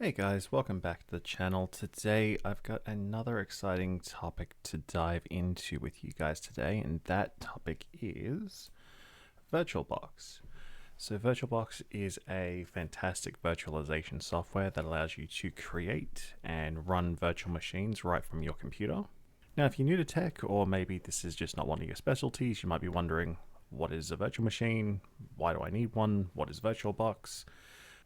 Hey guys, welcome back to the channel. Today I've got another exciting topic to dive into with you guys today, and that topic is VirtualBox. So VirtualBox is a fantastic virtualization software that allows you to create and run virtual machines right from your computer. Now if you're new to tech, or maybe this is just not one of your specialties, you might be wondering, what is a virtual machine? Why do I need one? What is VirtualBox?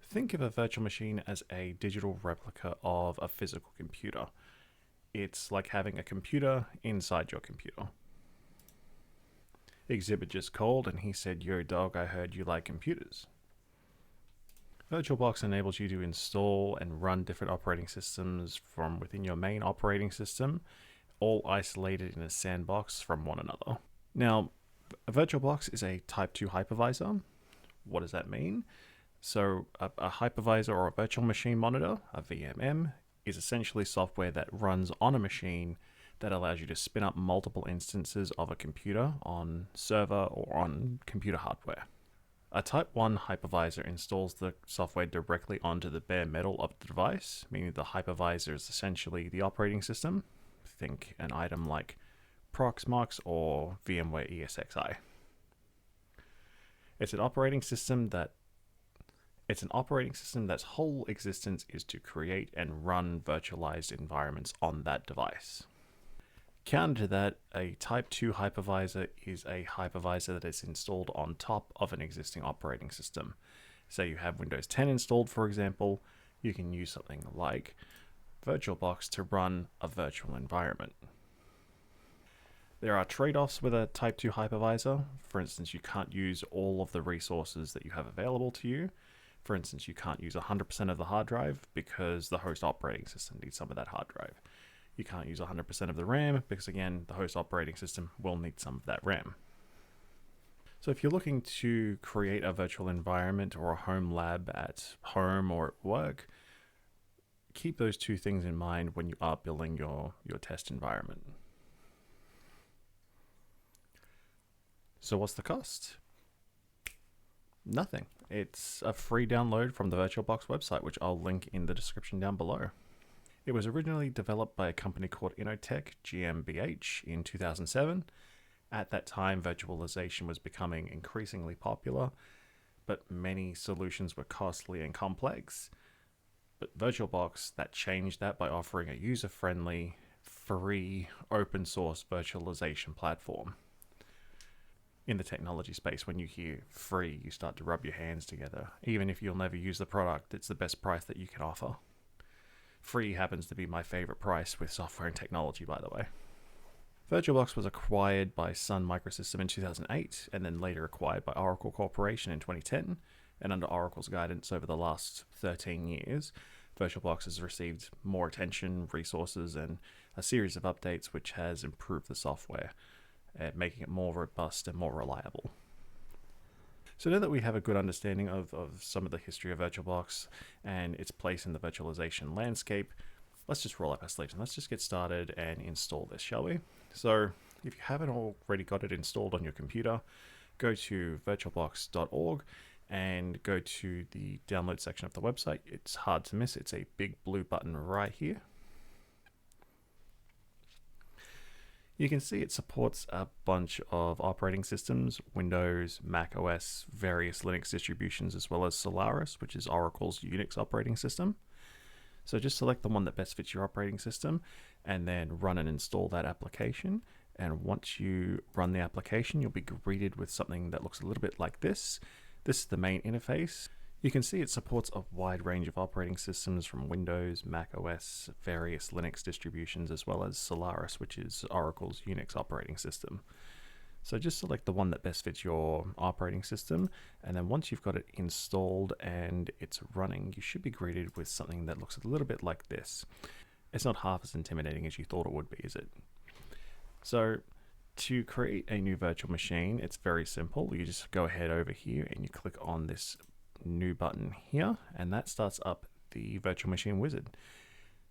Think of a virtual machine as a digital replica of a physical computer. It's like having a computer inside your computer. Exhibit just called and he said, "Yo dog, I heard you like computers." VirtualBox enables you to install and run different operating systems from within your main operating system, all isolated in a sandbox from one another. Now, a VirtualBox is a Type 2 hypervisor. What does that mean? So a hypervisor or a virtual machine monitor, a VMM, is essentially software that runs on a machine that allows you to spin up multiple instances of a computer on server or on computer hardware. A Type 1 hypervisor installs the software directly onto the bare metal of the device, meaning the hypervisor is essentially the operating system. Think an item like Proxmox or VMware ESXi. It's an operating system that's whole existence is to create and run virtualized environments on that device. Counter to that, a Type 2 hypervisor is a hypervisor that is installed on top of an existing operating system. Say you have Windows 10 installed, for example, you can use something like VirtualBox to run a virtual environment. There are trade-offs with a Type 2 hypervisor. For instance, you can't use all of the resources that you have available to you. For instance, you can't use 100% of the hard drive because the host operating system needs some of that hard drive. You can't use 100% of the RAM because, again, the host operating system will need some of that RAM. So if you're looking to create a virtual environment or a home lab at home or at work, keep those two things in mind when you are building your test environment. So what's the cost? Nothing. It's a free download from the VirtualBox website, which I'll link in the description down below. It was originally developed by a company called Innotech GmbH in 2007. At that time, virtualization was becoming increasingly popular, but many solutions were costly and complex. But VirtualBox that changed that by offering a user-friendly, free, open-source virtualization platform. In the technology space, when you hear free, you start to rub your hands together. Even if you'll never use the product, it's the best price that you can offer. Free happens to be my favorite price with software and technology, by the way. VirtualBox was acquired by Sun Microsystem in 2008, and then later acquired by Oracle Corporation in 2010. And under Oracle's guidance over the last 13 years, VirtualBox has received more attention, resources, and a series of updates which has improved the software, making it more robust and more reliable. So now that we have a good understanding of some of the history of VirtualBox and its place in the virtualization landscape, let's just roll up our sleeves and let's just get started and install this, shall we? So if you haven't already got it installed on your computer, go to virtualbox.org and go to the download section of the website. It's hard to miss. It's a big blue button right here. You can see it supports a bunch of operating systems: Windows, Mac OS, various Linux distributions, as well as Solaris, which is Oracle's Unix operating system. So just select the one that best fits your operating system and then run and install that application. And once you run the application, you'll be greeted with something that looks a little bit like this. This is the main interface. You can see it supports a wide range of operating systems from Windows, Mac OS, various Linux distributions, as well as Solaris, which is Oracle's Unix operating system. So just select the one that best fits your operating system, and then once you've got it installed and it's running, you should be greeted with something that looks a little bit like this. It's not half as intimidating as you thought it would be, is it? So to create a new virtual machine, it's very simple. You just go ahead over here and you click on this new button here, and that starts up the virtual machine wizard.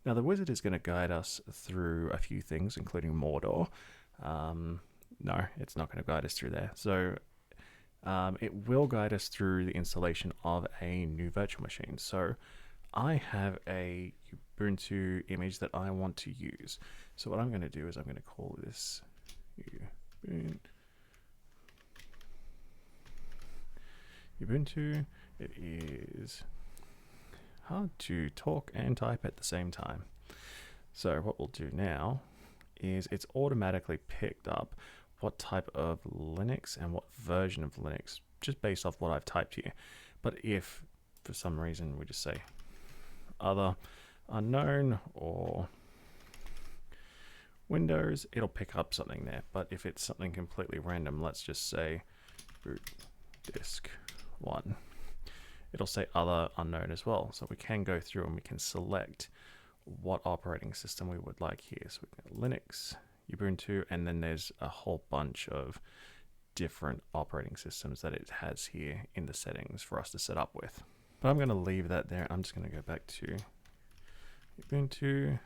Now the wizard is going to guide us through a few things, including Mordor. No, it's not going to guide us through there. So it will guide us through the installation of a new virtual machine. So I have a Ubuntu image that I want to use. So what I'm going to do is I'm going to call this Ubuntu. It is hard to talk and type at the same time. So what we'll do now is it's automatically picked up what type of Linux and what version of Linux, just based off what I've typed here. But if for some reason we just say other unknown or Windows, it'll pick up something there. But if it's something completely random, let's just say boot disk 1, it'll say other unknown as well. So we can go through and we can select what operating system we would like here. So we've got Linux, Ubuntu, and then there's a whole bunch of different operating systems that it has here in the settings for us to set up with. But I'm going to leave that there. I'm just going to go back to Ubuntu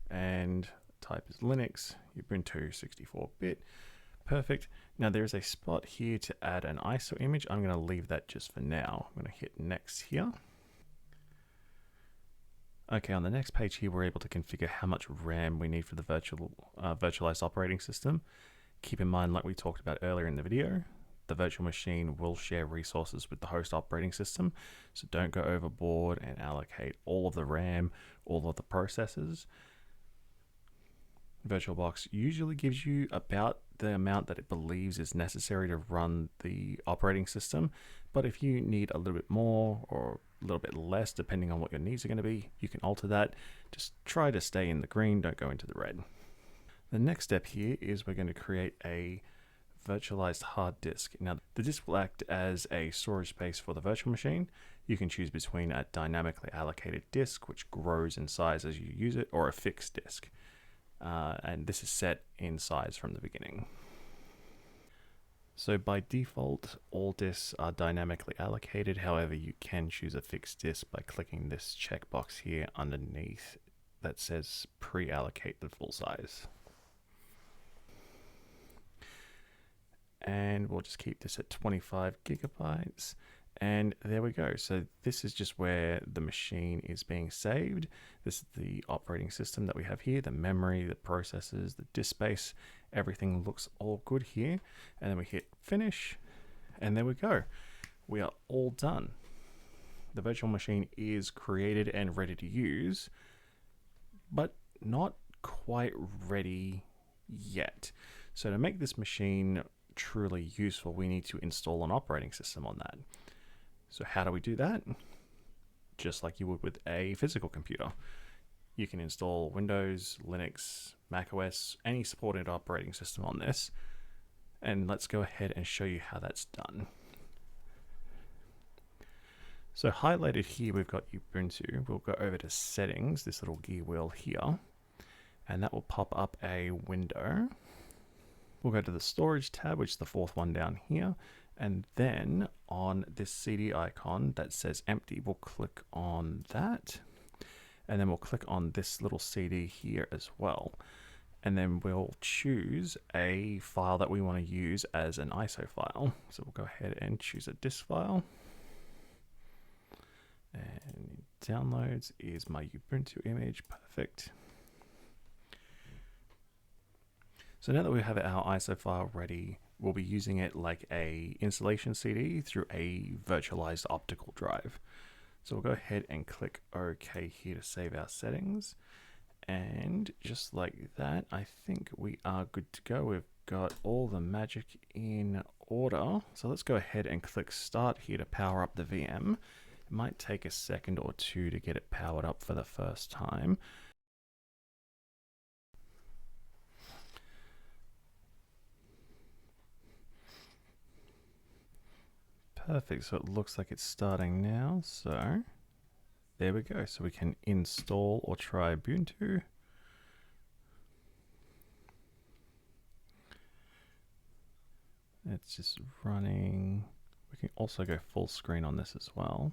and type is Linux, Ubuntu 64-bit. Perfect. Now there's a spot here to add an ISO image. I'm going to leave that just for now. I'm going to hit next here. Okay, on the next page here, we're able to configure how much RAM we need for the virtualized operating system. Keep in mind, like we talked about earlier in the video, the virtual machine will share resources with the host operating system, so don't go overboard and allocate all of the RAM, all of the processors. VirtualBox usually gives you about the amount that it believes is necessary to run the operating system, but if you need a little bit more or a little bit less, depending on what your needs are going to be, you can alter that. Just try to stay in the green, don't go into the red. The next step here is we're going to create a virtualized hard disk. Now, the disk will act as a storage space for the virtual machine. You can choose between a dynamically allocated disk, which grows in size as you use it, or a fixed disk. And this is set in size from the beginning. So by default, all disks are dynamically allocated. However, you can choose a fixed disk by clicking this checkbox here underneath that says pre-allocate the full size. And we'll just keep this at 25 gigabytes. And there we go. So this is just where the machine is being saved. This is the operating system that we have here, the memory, the processors, the disk space, everything looks all good here. And then we hit finish, and there we go. We are all done. The virtual machine is created and ready to use, but not quite ready yet. So to make this machine truly useful, we need to install an operating system on that. So how do we do that? Just like you would with a physical computer. You can install Windows, Linux, macOS, any supported operating system on this. And let's go ahead and show you how that's done. So highlighted here, we've got Ubuntu. We'll go over to settings, this little gear wheel here, and that will pop up a window. We'll go to the storage tab, which is the fourth one down here. And then on this CD icon that says empty, we'll click on that. And then we'll click on this little CD here as well. And then we'll choose a file that we want to use as an ISO file. So we'll go ahead and choose a disk file. And downloads is my Ubuntu image. Perfect. So now that we have our ISO file ready, we'll be using it like a installation CD through a virtualized optical drive. So we'll go ahead and click OK here to save our settings. And just like that, I think we are good to go. We've got all the magic in order. So let's go ahead and click Start here to power up the VM. It might take a second or two to get it powered up for the first time. Perfect, so it looks like it's starting now, so there we go. So we can install or try Ubuntu. It's just running. We can also go full screen on this as well.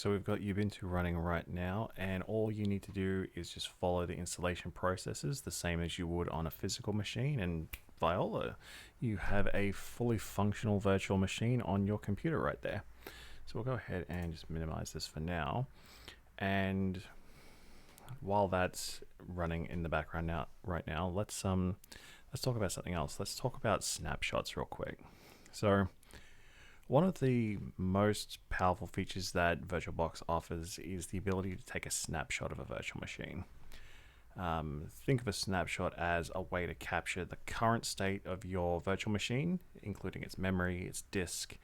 So we've got Ubuntu running right now, and all you need to do is just follow the installation processes the same as you would on a physical machine, and voila, you have a fully functional virtual machine on your computer right there. So we'll go ahead and just minimize this for now. And while that's running in the background right now, let's talk about something else. Let's talk about snapshots real quick. So one of the most powerful features that VirtualBox offers is the ability to take a snapshot of a virtual machine. Think of a snapshot as a way to capture the current state of your virtual machine, including its memory, its disk,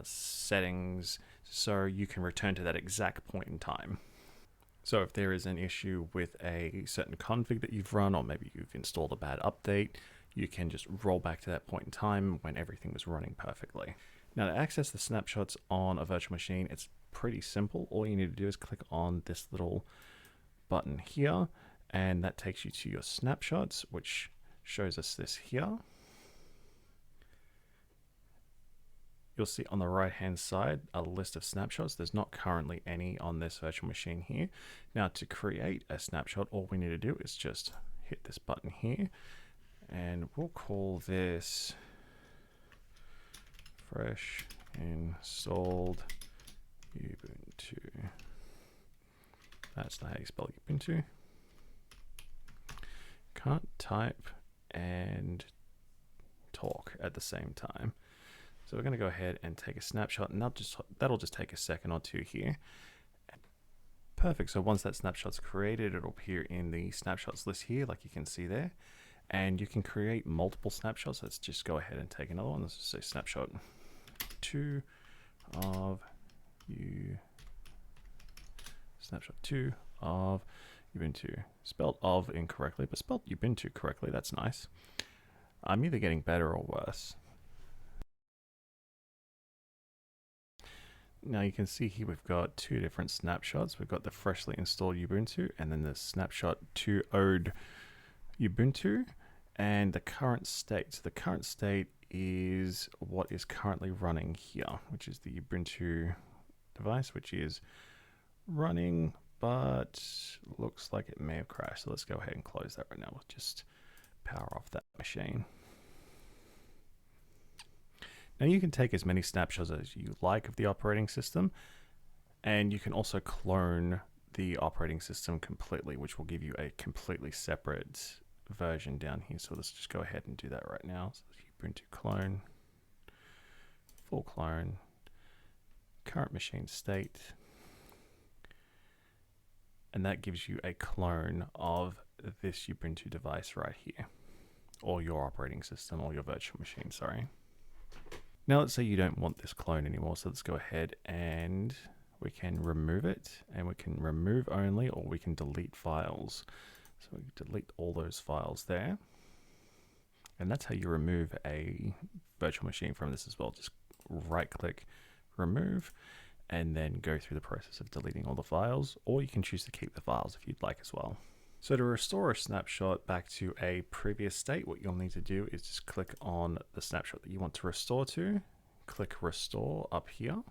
settings, so you can return to that exact point in time. So if there is an issue with a certain config that you've run, or maybe you've installed a bad update, you can just roll back to that point in time when everything was running perfectly. Now, to access the snapshots on a virtual machine, it's pretty simple. All you need to do is click on this little button here, and that takes you to your snapshots, which shows us this here. You'll see on the right hand side a list of snapshots. There's not currently any on this virtual machine here. Now, to create a snapshot, all we need to do is just hit this button here, and we'll call this fresh installed Ubuntu. That's not how you spell Ubuntu. Can't type and talk at the same time. So we're going to go ahead and take a snapshot, and that'll just take a second or two here. Perfect. So once that snapshot's created, it'll appear in the snapshots list here, like you can see there. And you can create multiple snapshots. Let's just go ahead and take another one. Let's just say snapshot 2 of you. Snapshot 2 of Ubuntu. Spelled of incorrectly, but spelled Ubuntu correctly. That's nice. I'm either getting better or worse. Now you can see here we've got two different snapshots. We've got the freshly installed Ubuntu, and then the snapshot 2 ode Ubuntu, and the current state. So the current state is what is currently running here, which is the Ubuntu device, which is running, but looks like it may have crashed. So let's go ahead and close that right now. We'll just power off that machine. Now you can take as many snapshots as you like of the operating system, and you can also clone the operating system completely, which will give you a completely separate version down here. So let's just go ahead and do that right now. So Ubuntu clone, full clone, current machine state, and that gives you a clone of this Ubuntu device right here, or your operating system, or your virtual machine, sorry. Now let's say you don't want this clone anymore, so let's go ahead and we can remove it, and we can remove only, or we can delete files. So we can delete all those files there. And that's how you remove a virtual machine from this as well. Just right click, remove, and then go through the process of deleting all the files, or you can choose to keep the files if you'd like as well. So to restore a snapshot back to a previous state, what you'll need to do is just click on the snapshot that you want to restore to, click restore up here,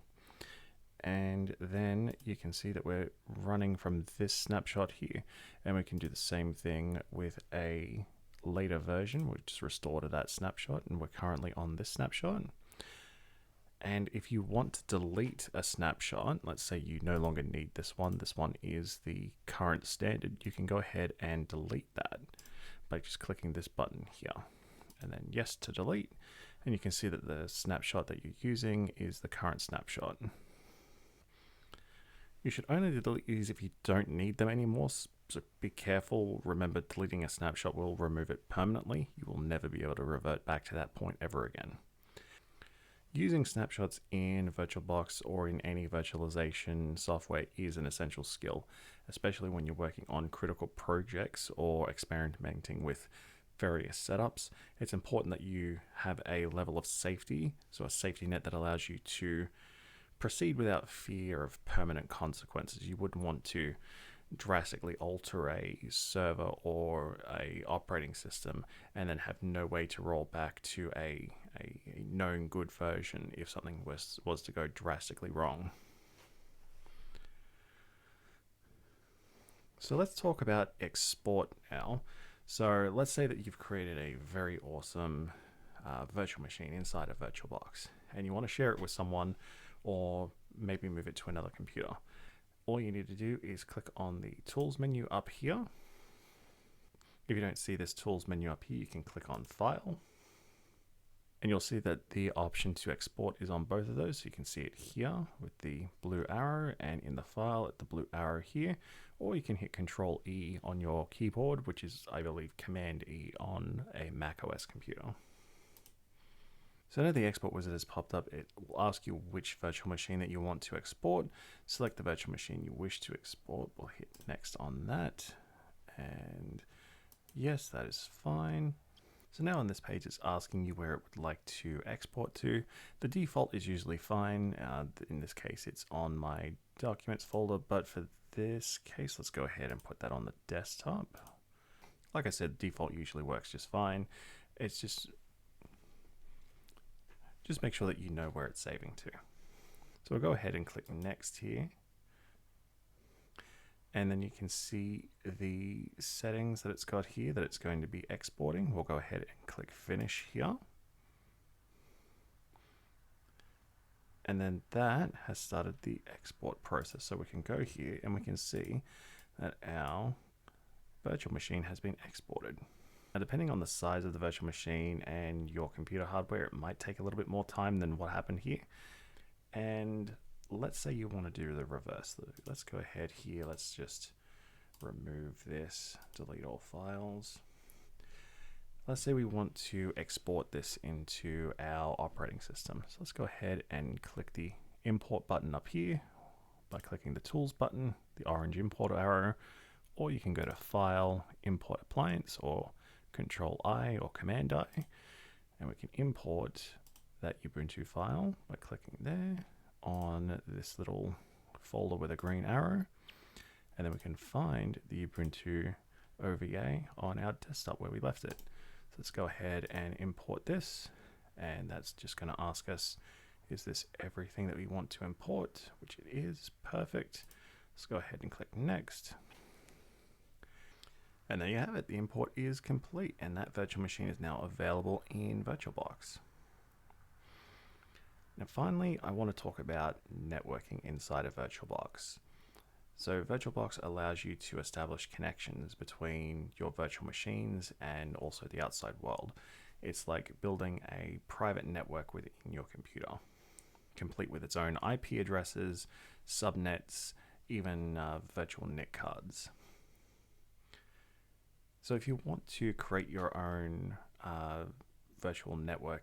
and then you can see that we're running from this snapshot here, and we can do the same thing with a later version. We'll just restore to that snapshot, and we're currently on this snapshot. And if you want to delete a snapshot, let's say you no longer need this one is the current standard, you can go ahead and delete that by just clicking this button here, and then yes to delete, and you can see that the snapshot that you're using is the current snapshot. You should only delete these if you don't need them anymore, so be careful. Remember, deleting a snapshot will remove it permanently. You will never be able to revert back to that point ever again. Using snapshots in VirtualBox or in any virtualization software is an essential skill, especially when you're working on critical projects or experimenting with various setups. It's important that you have a level of safety, so a safety net that allows you to proceed without fear of permanent consequences. You wouldn't want to drastically alter a server or a operating system and then have no way to roll back to a known good version if something was to go drastically wrong. So let's talk about export now. So let's say that you've created a very awesome virtual machine inside of VirtualBox and you want to share it with someone or maybe move it to another computer. All you need to do is click on the tools menu up here. If you don't see this tools menu up here, you can click on File. And you'll see that the option to export is on both of those. So you can see it here with the blue arrow and in the file at the blue arrow here, or you can hit Control E on your keyboard, which is, I believe, Command E on a Mac OS computer. So now the export wizard has popped up. It will ask you which virtual machine that you want to export. Select the virtual machine you wish to export. We'll hit next on that. And yes, that is fine. So now on this page, it's asking you where it would like to export to. The default is usually fine. In this case, it's on my documents folder, but for this case, let's go ahead and put that on the desktop. Like I said, default usually works just fine. It's just make sure that you know where it's saving to. So we'll go ahead and click next here. And then you can see the settings that it's got here that it's going to be exporting. We'll go ahead and click finish here. And then that has started the export process. So we can go here and we can see that our virtual machine has been exported. Now, depending on the size of the virtual machine and your computer hardware, it might take a little bit more time than what happened here. And let's say you want to do the reverse. Let's go ahead here. Let's just remove this, delete all files. Let's say we want to export this into our operating system. So let's go ahead and click the import button up here by clicking the tools button, the orange import arrow, or you can go to File, Import Appliance, or Control I or Command I, and we can import that Ubuntu file by clicking there on this little folder with a green arrow, and then we can find the Ubuntu OVA on our desktop where we left it. So let's go ahead and import this, and that's just going to ask us, is this everything that we want to import? Which it is. Perfect. Let's go ahead and click next. And there you have it. The import is complete, and that virtual machine is now available in VirtualBox. Now finally, I want to talk about networking inside of VirtualBox. So VirtualBox allows you to establish connections between your virtual machines and also the outside world. It's like building a private network within your computer, complete with its own IP addresses, subnets, even virtual NIC cards. So if you want to create your own virtual network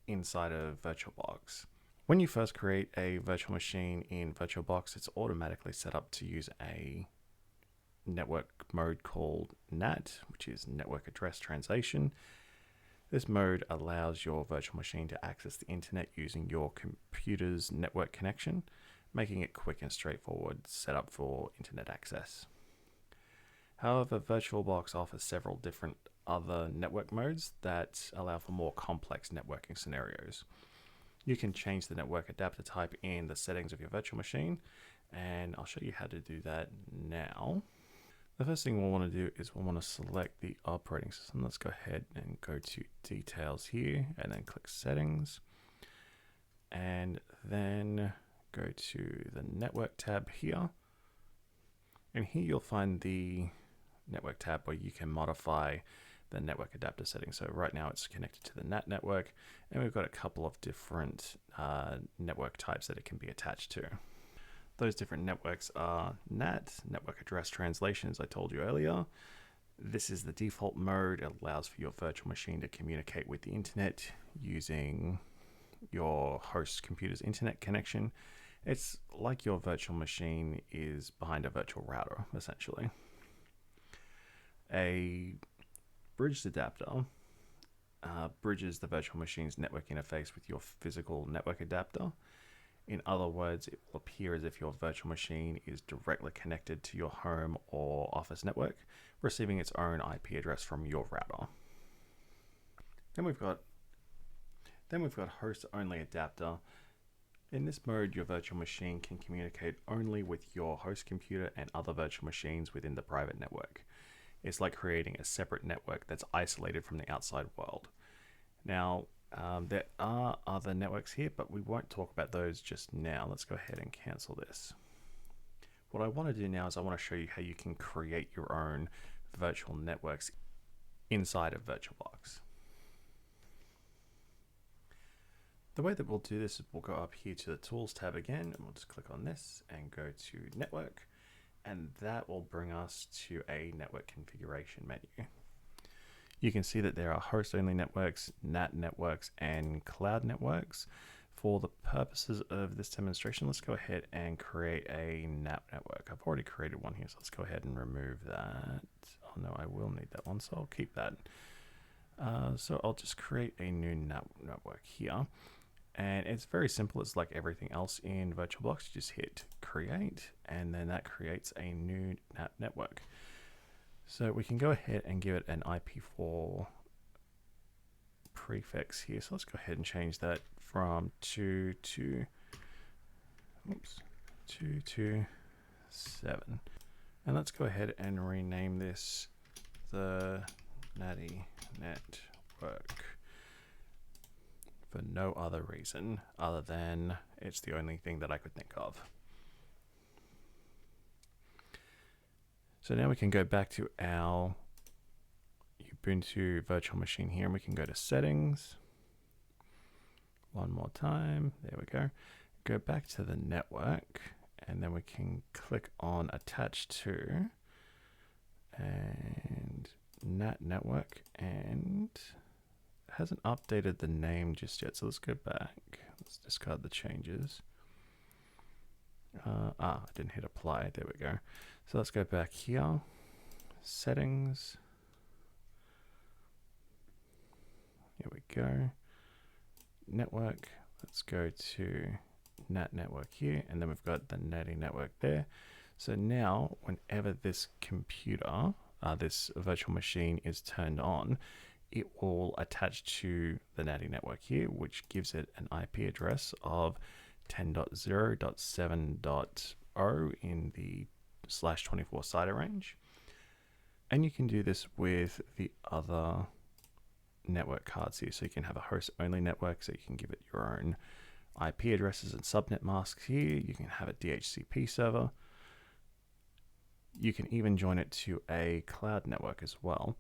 inside of VirtualBox, when you first create a virtual machine in VirtualBox, it's automatically set up to use a network mode called NAT, which is Network Address Translation. This mode allows your virtual machine to access the internet using your computer's network connection, making it quick and straightforward setup for internet access. However, VirtualBox offers several different other network modes that allow for more complex networking scenarios. You can change the network adapter type in the settings of your virtual machine, and I'll show you how to do that now. The first thing we'll want to do is we'll want to select the operating system. Let's go ahead and go to Details here, and then click Settings, and then go to the Network tab here. And here you'll find the Network tab where you can modify the network adapter settings. So right now it's connected to the NAT network, and we've got a couple of different network types that it can be attached to. Those different networks are NAT, Network Address Translation, as I told you earlier. This is the default mode. It allows for your virtual machine to communicate with the internet using your host computer's internet connection. It's like your virtual machine is behind a virtual router, essentially. A bridged adapter bridges the virtual machine's network interface with your physical network adapter. In other words, it will appear as if your virtual machine is directly connected to your home or office network, receiving its own IP address from your router. Then we've got host-only adapter. In this mode, your virtual machine can communicate only with your host computer and other virtual machines within the private network. It's like creating a separate network that's isolated from the outside world. Now, there are other networks here, but we won't talk about those just now. Let's go ahead and cancel this. What I want to do now is I want to show you how you can create your own virtual networks inside of VirtualBox. The way that we'll do this is we'll go up here to the Tools tab again, and we'll just click on this and go to Network, and that will bring us to a network configuration menu. You can see that there are host-only networks, NAT networks, and cloud networks. For the purposes of this demonstration, let's go ahead and create a NAT network. I've already created one here, so let's go ahead and remove that. Oh no, I will need that one, so I'll keep that. So I'll just create a new NAT network here. And it's very simple. It's like everything else in VirtualBox. You just hit create, and then that creates a new NAT network. So we can go ahead and give it an IP4 prefix here. So let's go ahead and change that from 2 to 7. And let's go ahead and rename this the Natty Network, for no other reason other than it's the only thing that I could think of. So now we can go back to our Ubuntu virtual machine here, and we can go to settings one more time. There we go. Go back to the network, and then we can click on attach to and NAT network, and hasn't updated the name just yet, so let's go back. Let's discard the changes. I didn't hit apply. There we go. So let's go back here, settings. Here we go. Network. Let's go to NAT network here, and then we've got the Natty network there. So now, whenever this computer, this virtual machine is turned on, it will attach to the Natty network here, which gives it an IP address of 10.0.7.0 in the /24 CIDR range. And you can do this with the other network cards here. So you can have a host only network, so you can give it your own IP addresses and subnet masks here. You can have a DHCP server. You can even join it to a cloud network as well.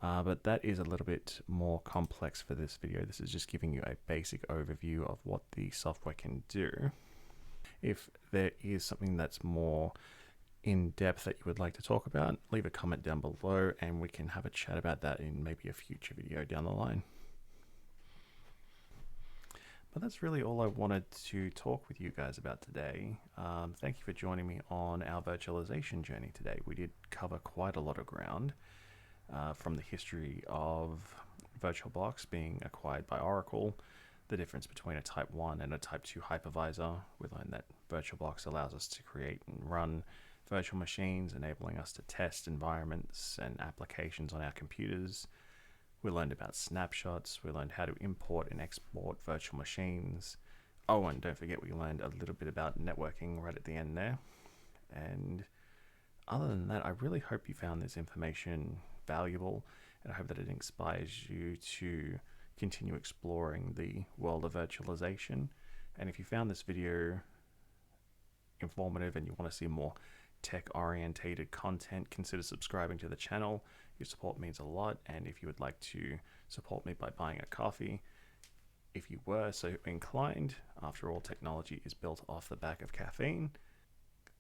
But that is a little bit more complex for this video. This is just giving you a basic overview of what the software can do. If there is something that's more in depth that you would like to talk about, leave a comment down below and we can have a chat about that in maybe a future video down the line. But that's really all I wanted to talk with you guys about today. Thank you for joining me on our virtualization journey today. We did cover quite a lot of ground. From the history of VirtualBox being acquired by Oracle, the difference between a Type 1 and a Type 2 hypervisor. We learned that VirtualBox allows us to create and run virtual machines, enabling us to test environments and applications on our computers. We learned about snapshots. We learned how to import and export virtual machines. Oh, and don't forget, we learned a little bit about networking right at the end there. And other than that, I really hope you found this information valuable, and I hope that it inspires you to continue exploring the world of virtualization. And if you found this video informative and you want to see more tech-orientated content, consider subscribing to the channel. Your support means a lot, and if you would like to support me by buying a coffee, if you were so inclined, after all, technology is built off the back of caffeine.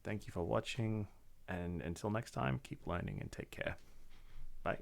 Thank you for watching, and until next time, keep learning and take care. Bye.